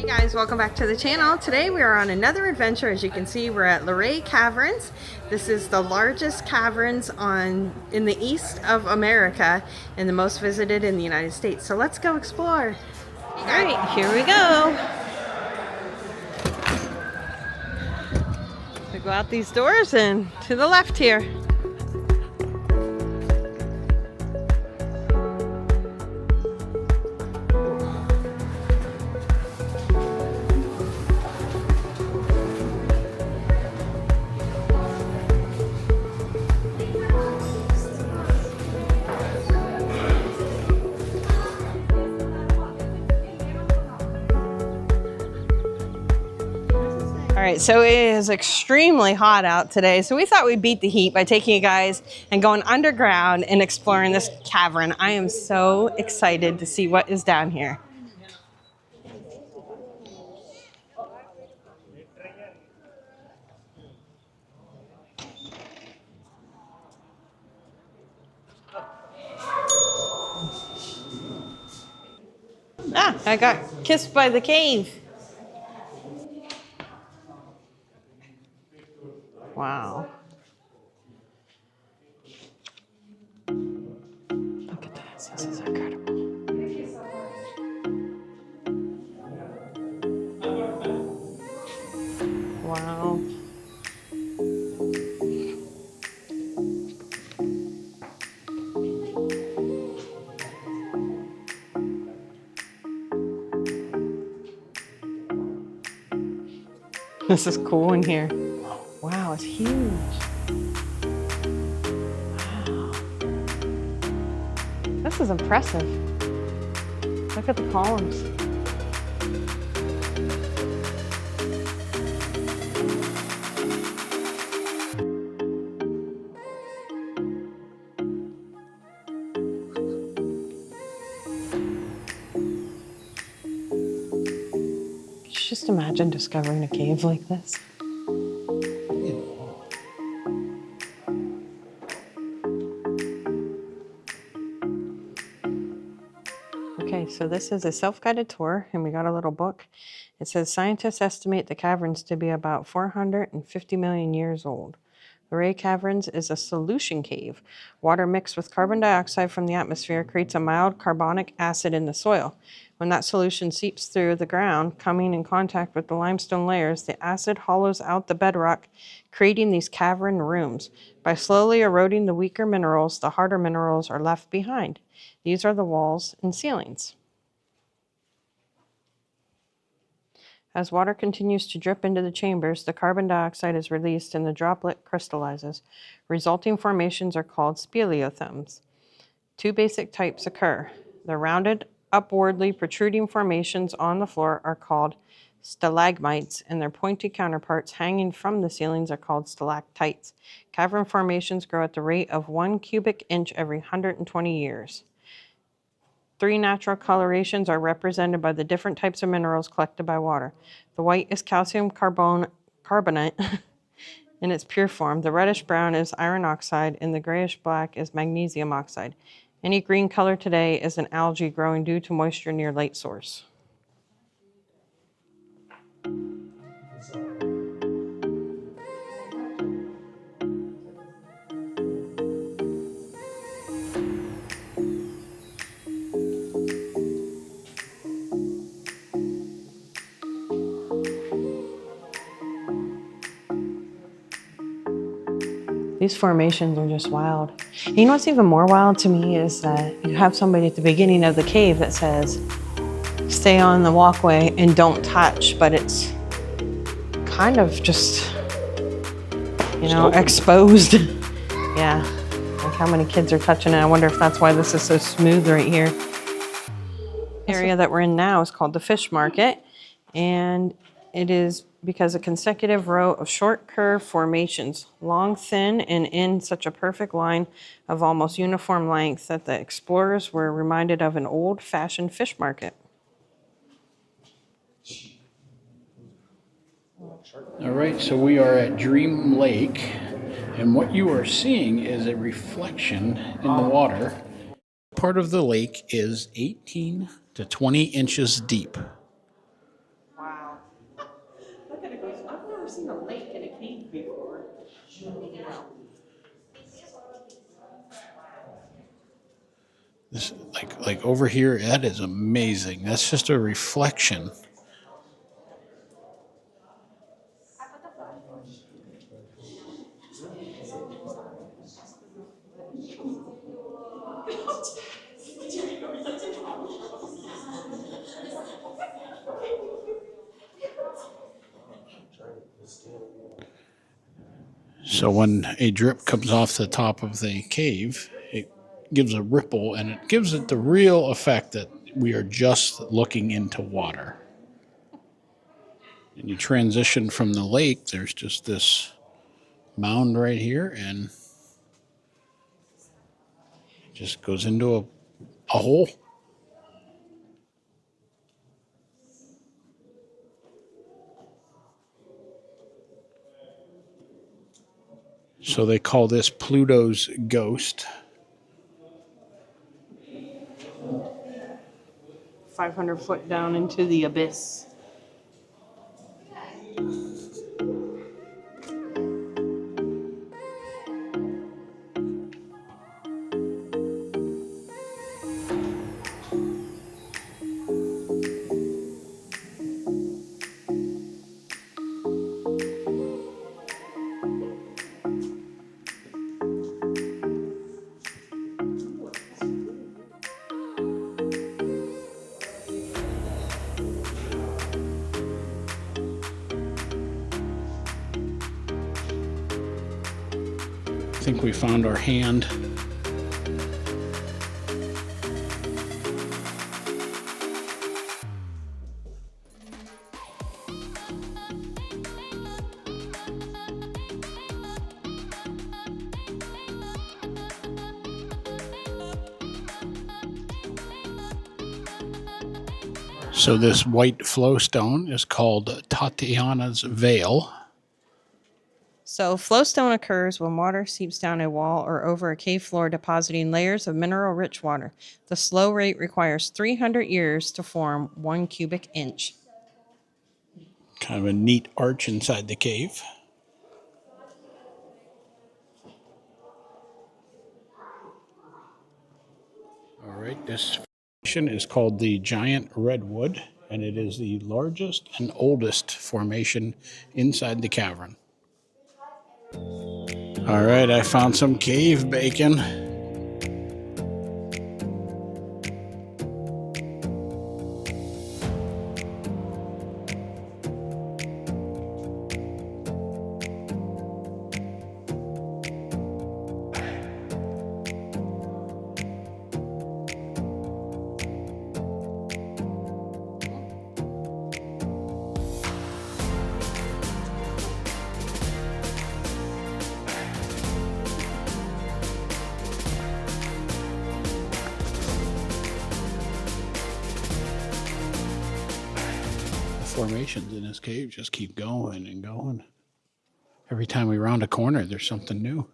Guys, welcome back to the channel. Today we are on another adventure. As you can see, we're at Luray Caverns. This is the largest caverns in the east of America and the most visited in the United States. So let's go explore. All right, here we go. We go out these doors and to the left here. All right, so it is extremely hot out today, so we thought we'd beat the heat by taking you guys and going underground and exploring this cavern. I am so excited to see what is down here. Ah, I got kissed by the cave. Wow. Look at this. This is incredible. Wow. This is cool in here. Wow, it's huge. Wow. This is impressive. Look at the columns. Just imagine discovering a cave like this. Okay, so this is a self-guided tour, and we got a little book. It says scientists estimate the caverns to be about 450 million years old. Luray Caverns is a solution cave. Water mixed with carbon dioxide from the atmosphere creates a mild carbonic acid in the soil. When that solution seeps through the ground, coming in contact with the limestone layers, the acid hollows out the bedrock, creating these cavern rooms. By slowly eroding the weaker minerals, the harder minerals are left behind. These are the walls and ceilings. As water continues to drip into the chambers, the carbon dioxide is released and the droplet crystallizes. Resulting formations are called speleothems. Two basic types occur. The rounded, upwardly protruding formations on the floor are called stalagmites, and their pointed counterparts hanging from the ceilings are called stalactites. Cavern formations grow at the rate of 1 cubic inch every 120 years. Three natural colorations are represented by the different types of minerals collected by water. The white is calcium carbonate in its pure form. The reddish brown is iron oxide, and the grayish black is magnesium oxide. Any green color today is an algae growing due to moisture near light source. These formations are just wild. And you know what's even more wild to me is that you have somebody at the beginning of the cave that says, stay on the walkway and don't touch, but it's kind of just, you know, exposed. Yeah, like how many kids are touching it. I wonder if that's why this is so smooth right here. The area that we're in now is called the fish market, and it is because a consecutive row of short curved formations, long, thin, and in such a perfect line of almost uniform length that the explorers were reminded of an old-fashioned fish market. All right, so we are at Dream Lake, and what you are seeing is a reflection in the water. Part of the lake is 18 to 20 inches deep. Wow. This, like over here, that is amazing. That's just a reflection. So when a drip comes off the top of the cave, it gives a ripple, and it gives it the real effect that we are just looking into water. And you transition from the lake, there's just this mound right here, and it just goes into a hole. So they call this Pluto's ghost. 500 foot down into the abyss. I think we found our hand. So this white flowstone is called Tatiana's Veil. So, flowstone occurs when water seeps down a wall or over a cave floor, depositing layers of mineral-rich water. The slow rate requires 300 years to form 1 cubic inch. Kind of a neat arch inside the cave. All right, this formation is called the Giant Redwood, and it is the largest and oldest formation inside the cavern. All right, I found some cave bacon. Formations in this cave just keep going and going. Every time we round a corner, there's something new.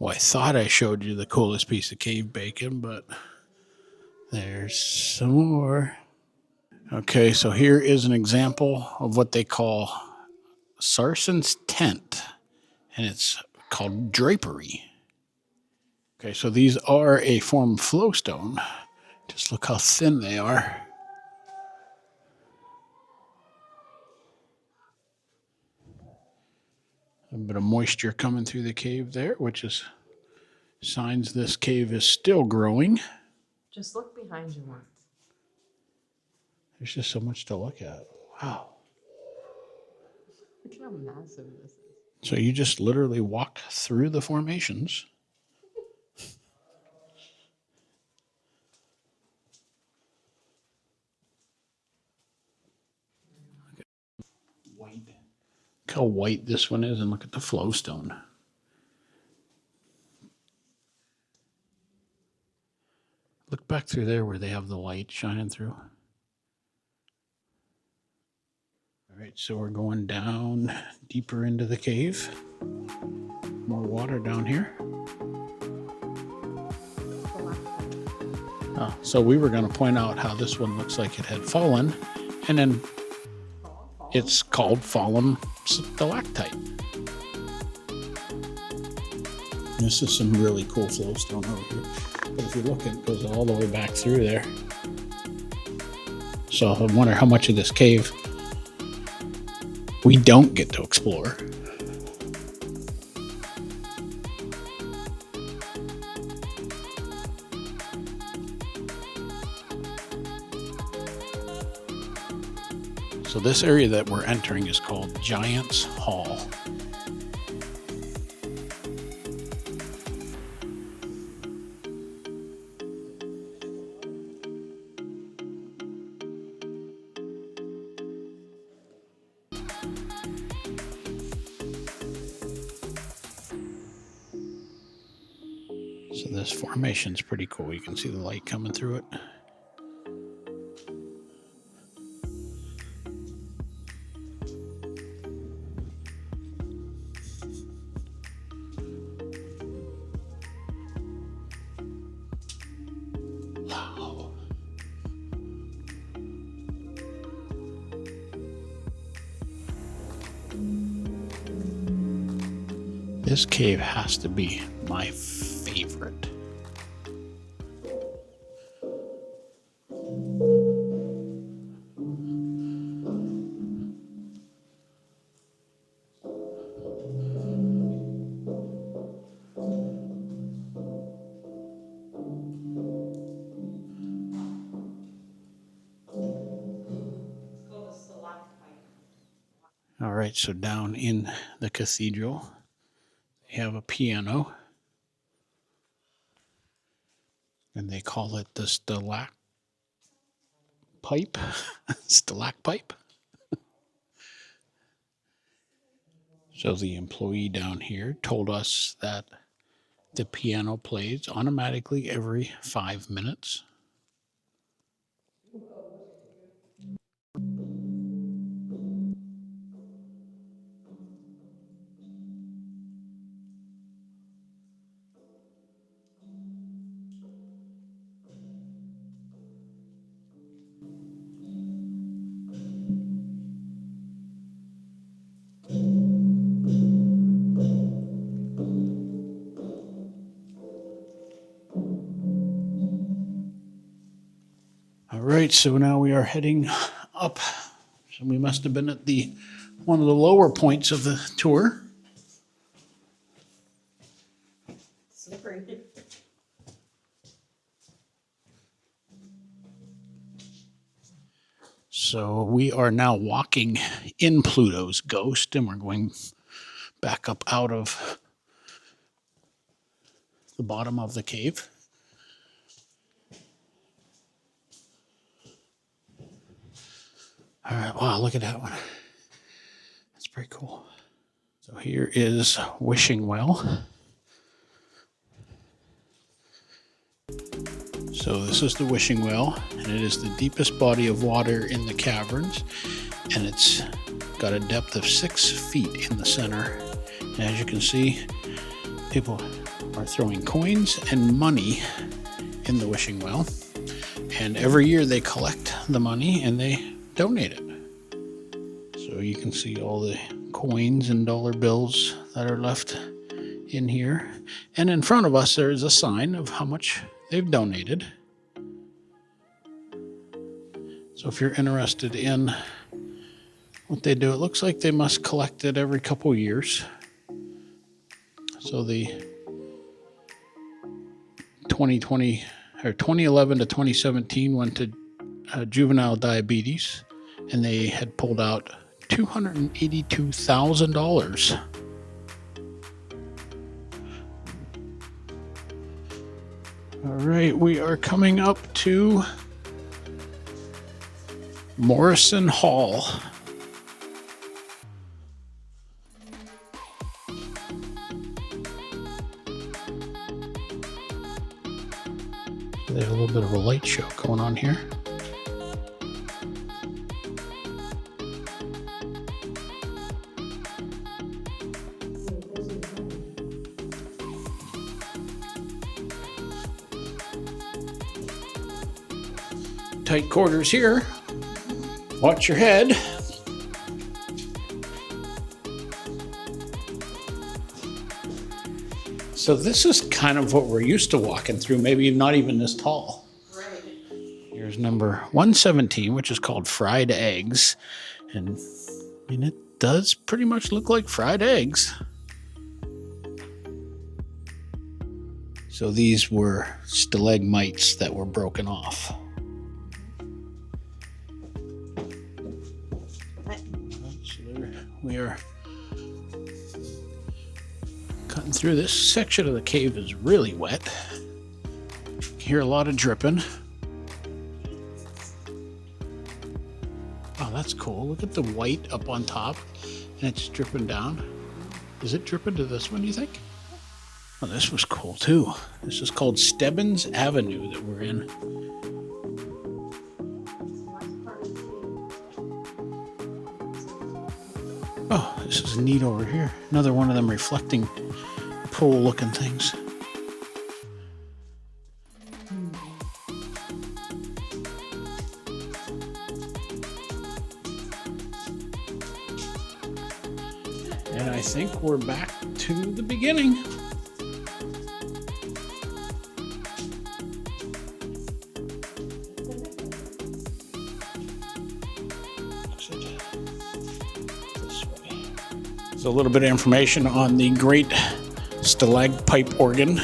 Well, I thought I showed you the coolest piece of cave bacon, but there's some more. Okay, so here is an example of what they call Sarson's tent, and it's called drapery. Okay, so these are a form of flowstone. Just look how thin they are. A bit of moisture coming through the cave there, which is signs this cave is still growing. Just look behind you once. There's just so much to look at. Wow. Look how massive this is. So you just literally walk through the formations. White. Look how white this one is, and look at the flowstone. Look back through there where they have the light shining through. All right, so we're going down deeper into the cave. More water down here. So we were going to point out how this one looks like it had fallen, and then It's called fallen stalactite. This is some really cool flowstone over here. But if you look, it goes all the way back through there. So I wonder how much of this cave we don't get to explore. So this area that we're entering is called Giant's Hall. So this formation's pretty cool. You can see the light coming through it. Wow. This cave has to be my favorite. All right, so down in the cathedral, they have a piano, and they call it the stalacpipe. Stalacpipe. So the employee down here told us that the piano plays automatically every 5 minutes. All right, so now we are heading up. So we must have been at one of the lower points of the tour. Slippery. So we are now walking in Pluto's ghost, and we're going back up out of the bottom of the cave. All right, wow, look at that one. That's pretty cool. So here is Wishing Well. So this is the Wishing Well, and it is the deepest body of water in the caverns, and it's got a depth of 6 feet in the center. And as you can see, people are throwing coins and money in the Wishing Well, and every year they collect the money and they donate it. So you can see all the coins and dollar bills that are left in here, and in front of us there is a sign of how much they've donated. So if you're interested in what they do, it looks like they must collect it every couple years. So the 2011 to 2017 went to juvenile diabetes, and they had pulled out $282,000. All right, we are coming up to Morrison Hall. They have a little bit of a light show going on here. Tight quarters here. Watch your head. So this is kind of what we're used to walking through, maybe not even this tall. Right. Here's number 117, which is called fried eggs. And I mean, it does pretty much look like fried eggs. So these were stalagmites that were broken off. We are cutting through. This section of the cave is really wet. You hear a lot of dripping. Oh, that's cool. Look at the white up on top, and it's dripping down. Is it dripping to this one, do you think? Oh, this was cool too. This is called Stebbins Avenue that we're in. Oh, this is neat over here. Another one of them reflecting pool looking things. And I think we're back to the beginning. A little bit of information on the great stalagpipe organ.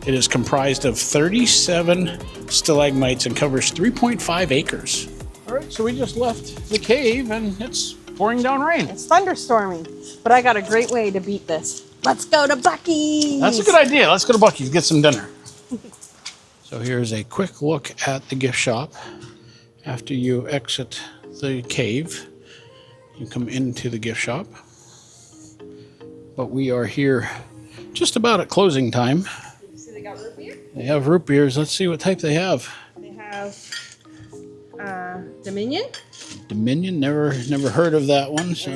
It is comprised of 37 stalagmites and covers 3.5 acres. All right, so we just left the cave and it's pouring down rain. It's thunderstorming, but I got a great way to beat this. Let's go to Buc-ee's. That's a good idea. Let's go to Buc-ee's, get some dinner. So here's a quick look at the gift shop. After you exit the cave, you come into the gift shop. But we are here just about at closing time. So they got root beer? They have root beers. Let's see what type they have. They have Dominion. Dominion, never heard of that one, so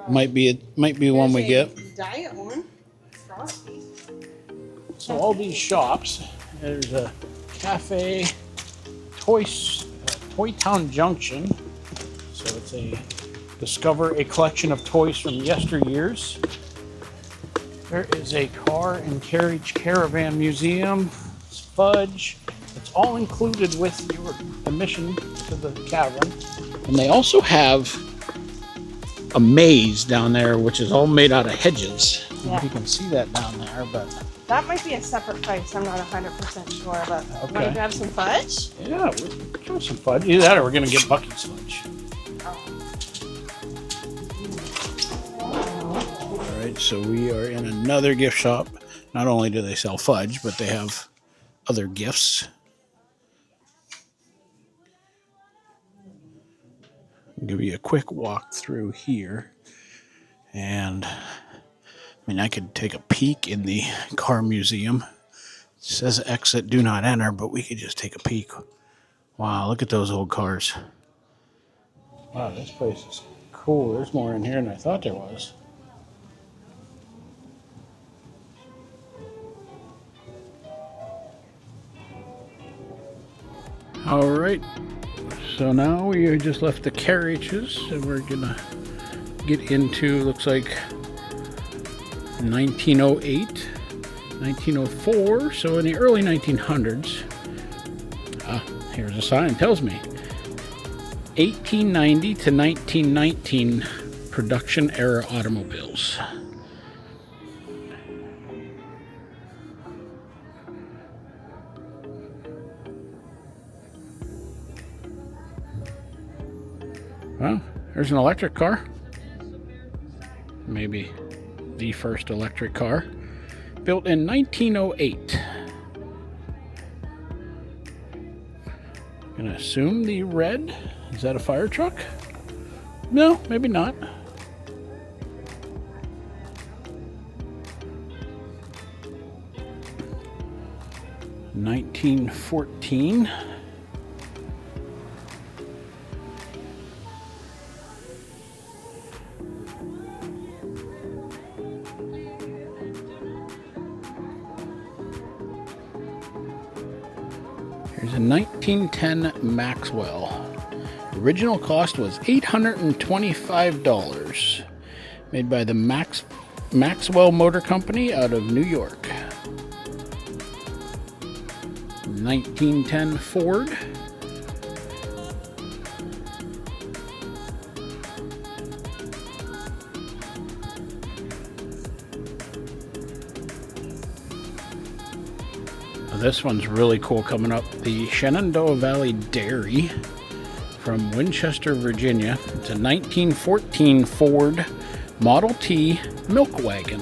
might be one we get. Diet one. Frosty. So all these shops, there's a cafe, Toy Town Junction. So it's a discover a collection of toys from yesteryears. There is a car and carriage caravan museum. It's fudge. It's all included with your admission to the cavern. And they also have a maze down there, which is all made out of hedges. I don't know if you can see that down there, but that might be a separate price. I'm not 100% sure, but okay. Want to grab some fudge? Yeah, we'll give some fudge. Either that or we're going to get Buc-ee's fudge. So we are in another gift shop. Not only do they sell fudge, but they have other gifts. I'll give you a quick walk through here. And I mean, I could take a peek in the car museum. It says exit, do not enter, but we could just take a peek. Wow, look at those old cars. Wow, this place is cool. There's more in here than I thought there was. All right, so now we just left the carriages and we're gonna get into, looks like 1908, 1904, so in the early 1900s. Here's a sign, tells me 1890 to 1919 production era automobiles. Well, there's an electric car. Maybe the first electric car. Built in 1908. I'm gonna assume the red. Is that a fire truck? No, maybe not. $1914. Here's a 1910 Maxwell. Original cost was $825. Made by the Maxwell Motor Company out of New York. 1910 Ford. This one's really cool coming up. The Shenandoah Valley Dairy from Winchester, Virginia. It's a 1914 Ford Model T milk wagon.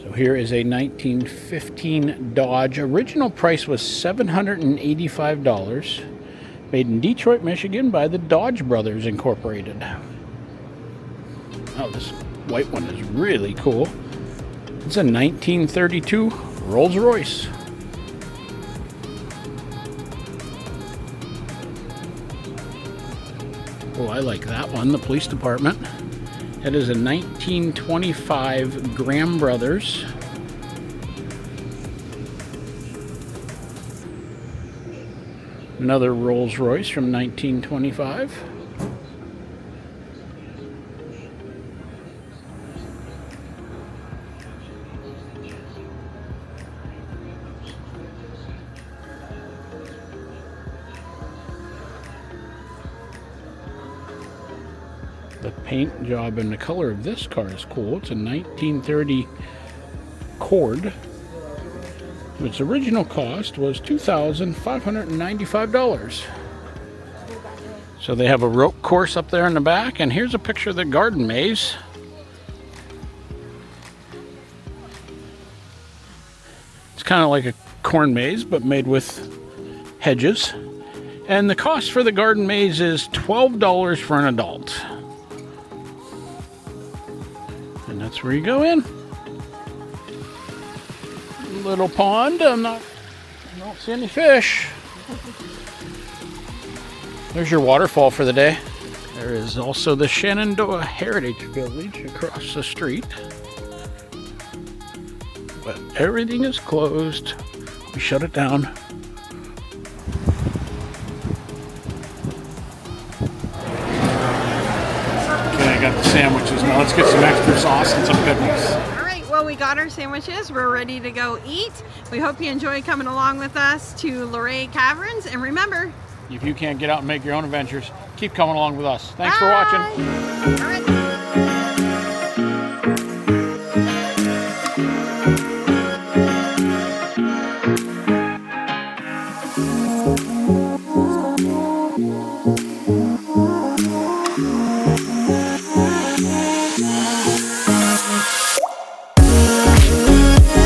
So here is a 1915 Dodge. Original price was $785. Made in Detroit, Michigan by the Dodge Brothers Incorporated. Oh, this white one is really cool. It's a 1932 Rolls-Royce. Oh, I like that one, the police department. That is a 1925 Graham Brothers. Another Rolls-Royce from 1925. The paint job and the color of this car is cool. It's a 1930 Cord. Its original cost was $2,595. So they have a rope course up there in the back, and here's a picture of the garden maze. It's kind of like a corn maze, but made with hedges. And the cost for the garden maze is $12 for an adult. And that's where you go in. Little pond. I don't see any fish. There's your waterfall for the day. There is also the Shenandoah Heritage Village across the street. But everything is closed. We shut it down. Okay, I got the sandwiches. Now let's get some extra sauce and some pickles. All right, well, we got our sandwiches. We're ready to go eat. We hope you enjoy coming along with us to Luray Caverns. And remember, if you can't get out and make your own adventures, keep coming along with us. Thanks for watching. All right.